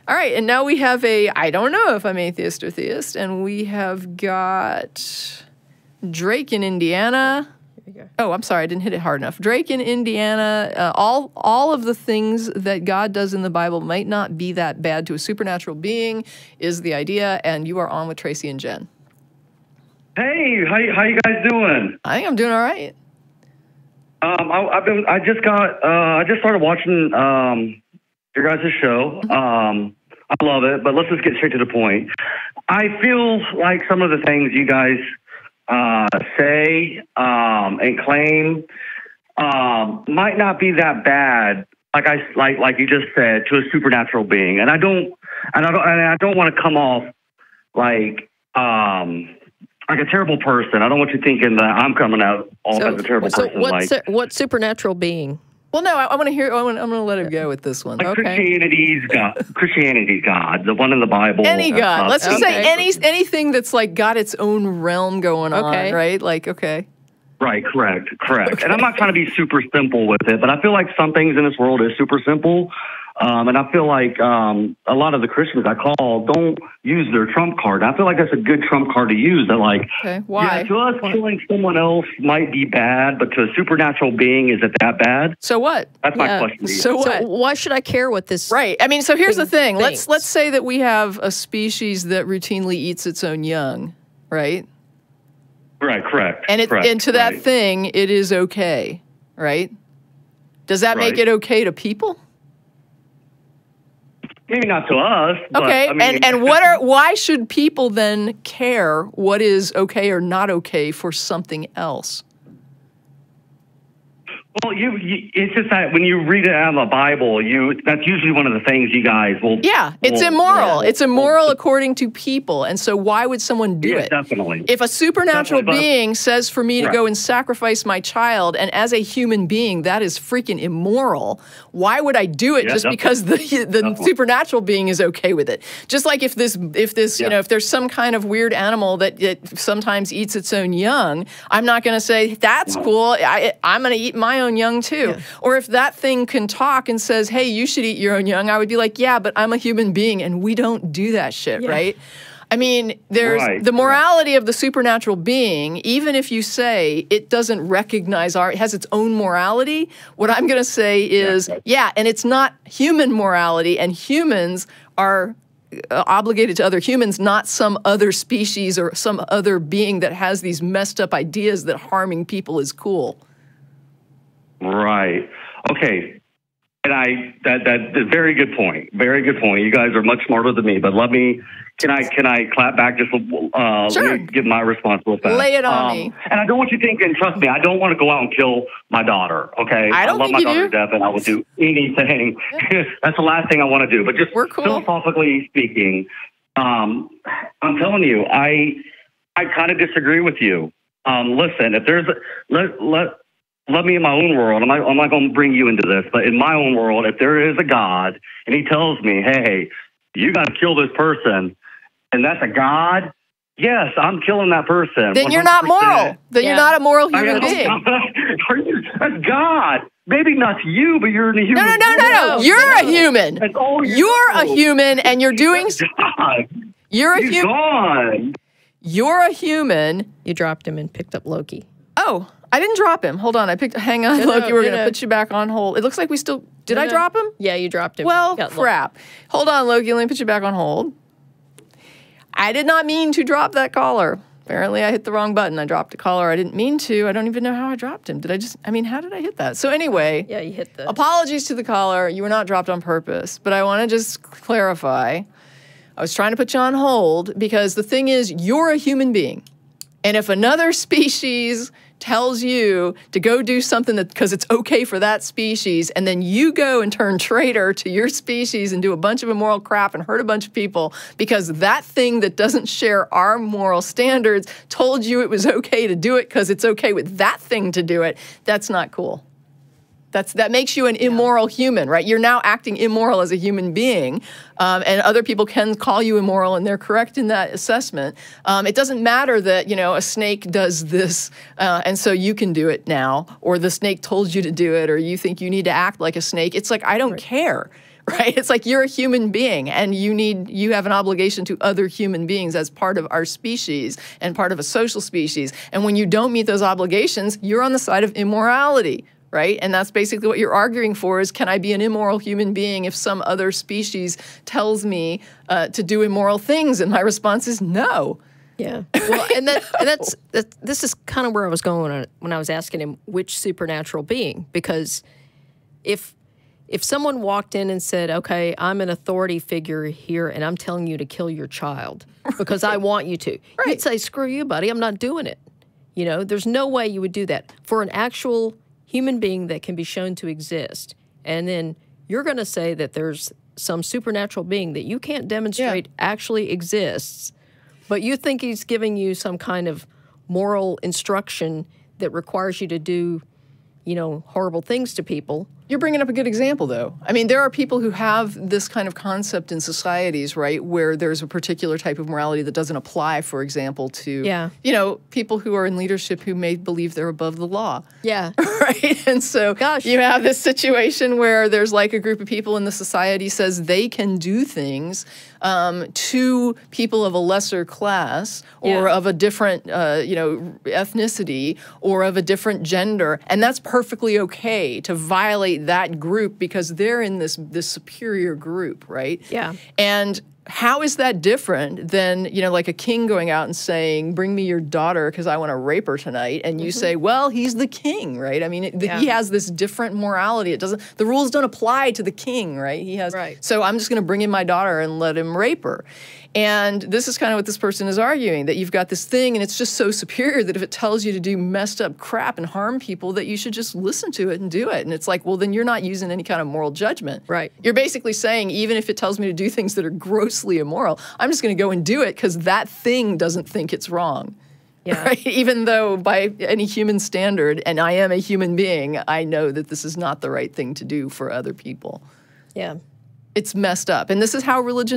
All right, and now we have I don't know if I'm atheist or theist, and we have got Drake in Indiana. Oh, I'm sorry, I didn't hit it hard enough. Drake in Indiana, all of the things that God does in the Bible might not be that bad to a supernatural being is the idea, and you are on with Tracie and Jen. Hey, how you guys doing? I think I'm doing all right. I just started watching your guys' show. I love it, but let's just get straight to the point. I feel like some of the things you guys say and claim might not be that bad, like you just said, to a supernatural being. And I don't want to come off like a terrible person. I don't want you thinking that I'm coming out off as a terrible person. So what supernatural being? Well, no, I want to hear. I'm going to let him go with this one. Like okay. Christianity's God, the one in the Bible. Any God. Let's just say anything that's like got its own realm going on, right? Like, okay. Right, correct. Okay. And I'm not trying to be super simple with it, but I feel like some things in this world is super simple. And I feel like a lot of the Christians I call don't use their trump card. I feel like that's a good trump card to use. That like, why? Yeah, to us, killing someone else might be bad, but to a supernatural being, is it that bad? So what? That's my question to you. So what? So why should I care what this? Right. I mean, so here's the thing. Let's say that we have a species that routinely eats its own young, right? Right. Correct. And to that thing, it is okay, right? Does that make it okay to people? Maybe not to us. Okay, but, I mean, and why should people then care what is okay or not okay for something else? Well, it's just that when you read it out of the Bible, that's usually one of the things you guys will. Yeah, it's immoral. It's immoral according to people, and so why would someone do it? Definitely. If a supernatural being says for me to go and sacrifice my child, and as a human being that is freaking immoral, why would I do it just because the supernatural being is okay with it? Just like if this if there's some kind of weird animal that sometimes eats its own young, I'm not going to say that's cool. I'm going to eat my own young too. Yeah. Or if that thing can talk and says, hey, you should eat your own young, I would be like, yeah, but I'm a human being and we don't do that shit, right? I mean, there's the morality of the supernatural being, even if you say it doesn't recognize it has its own morality, what I'm going to say is, and it's not human morality, and humans are obligated to other humans, not some other species or some other being that has these messed up ideas that harming people is cool. Right. Okay. And that's a very good point. Very good point. You guys are much smarter than me, but can I clap back just let me give my response real fast. Lay it on me. And I don't want you thinking, trust me, I don't want to go out and kill my daughter, okay? I love my daughter to death and I would do anything. That's the last thing I want to do. But just philosophically speaking, I'm telling you, I kind of disagree with you. Listen, if there's let me in my own world. I'm not going to bring you into this, but in my own world, if there is a God and he tells me, hey, you got to kill this person, and that's a God, yes, I'm killing that person. Then 100%. You're not moral. Then you're not a moral human being. That's God. Maybe not to you, but you're a human. No. You're a human. You're a human, and you're doing. God. You're a human. Gone. You're a human. You dropped him and picked up Loki. Oh. I didn't drop him. Hold on. Hang on, Loki. We're going to put you back on hold. It looks like we still... Did I drop him? Yeah, you dropped him. Well, crap. Hold on, Loki. Let me put you back on hold. I did not mean to drop that caller. Apparently, I hit the wrong button. I dropped a caller. I didn't mean to. I don't even know how I dropped him. How did I hit that? So anyway... Yeah, you hit the... Apologies to the caller. You were not dropped on purpose. But I want to just clarify. I was trying to put you on hold because the thing is, you're a human being. And if another species tells you to go do something because it's okay for that species, and then you go and turn traitor to your species and do a bunch of immoral crap and hurt a bunch of people because that thing that doesn't share our moral standards told you it was okay to do it because it's okay with that thing to do it, that's not cool. That makes you an immoral human, right? You're now acting immoral as a human being, and other people can call you immoral, and they're correct in that assessment. It doesn't matter that, a snake does this, and so you can do it now, or the snake told you to do it, or you think you need to act like a snake. It's like, I don't care. right? It's like you're a human being and you have an obligation to other human beings as part of our species and part of a social species. And when you don't meet those obligations, you're on the side of immorality, right? And that's basically what you're arguing for is, can I be an immoral human being if some other species tells me to do immoral things? And my response is no. Yeah. Well, and this is kind of where I was going when I was asking him which supernatural being, because if someone walked in and said, okay, I'm an authority figure here and I'm telling you to kill your child because I want you to, you'd say, screw you, buddy, I'm not doing it. You know, there's no way you would do that for an actual human being that can be shown to exist. And then you're going to say that there's some supernatural being that you can't demonstrate actually exists, but you think he's giving you some kind of moral instruction that requires you to do, you know, horrible things to people. You're bringing up a good example, though. I mean, there are people who have this kind of concept in societies, right, where there's a particular type of morality that doesn't apply, for example, to, you know, people who are in leadership who may believe they're above the law. Yeah. Right? And so you have this situation where there's like a group of people in the society says they can do things to people of a lesser class or of a different, you know, ethnicity or of a different gender. And that's perfectly okay to violate that group because they're in this superior group, right? Yeah. And how is that different than, you know, like a king going out and saying, bring me your daughter because I want to rape her tonight, and you say, well, he's the king, right? I mean, he has this different morality. The rules don't apply to the king, right? He has, so I'm just going to bring in my daughter and let him rape her. And this is kind of what this person is arguing, that you've got this thing and it's just so superior that if it tells you to do messed up crap and harm people, that you should just listen to it and do it. And it's like, well, then you're not using any kind of moral judgment. Right. You're basically saying, even if it tells me to do things that are grossly immoral, I'm just going to go and do it because that thing doesn't think it's wrong. Yeah. Right? Even though by any human standard, and I am a human being, I know that this is not the right thing to do for other people. Yeah. It's messed up. And this is how religion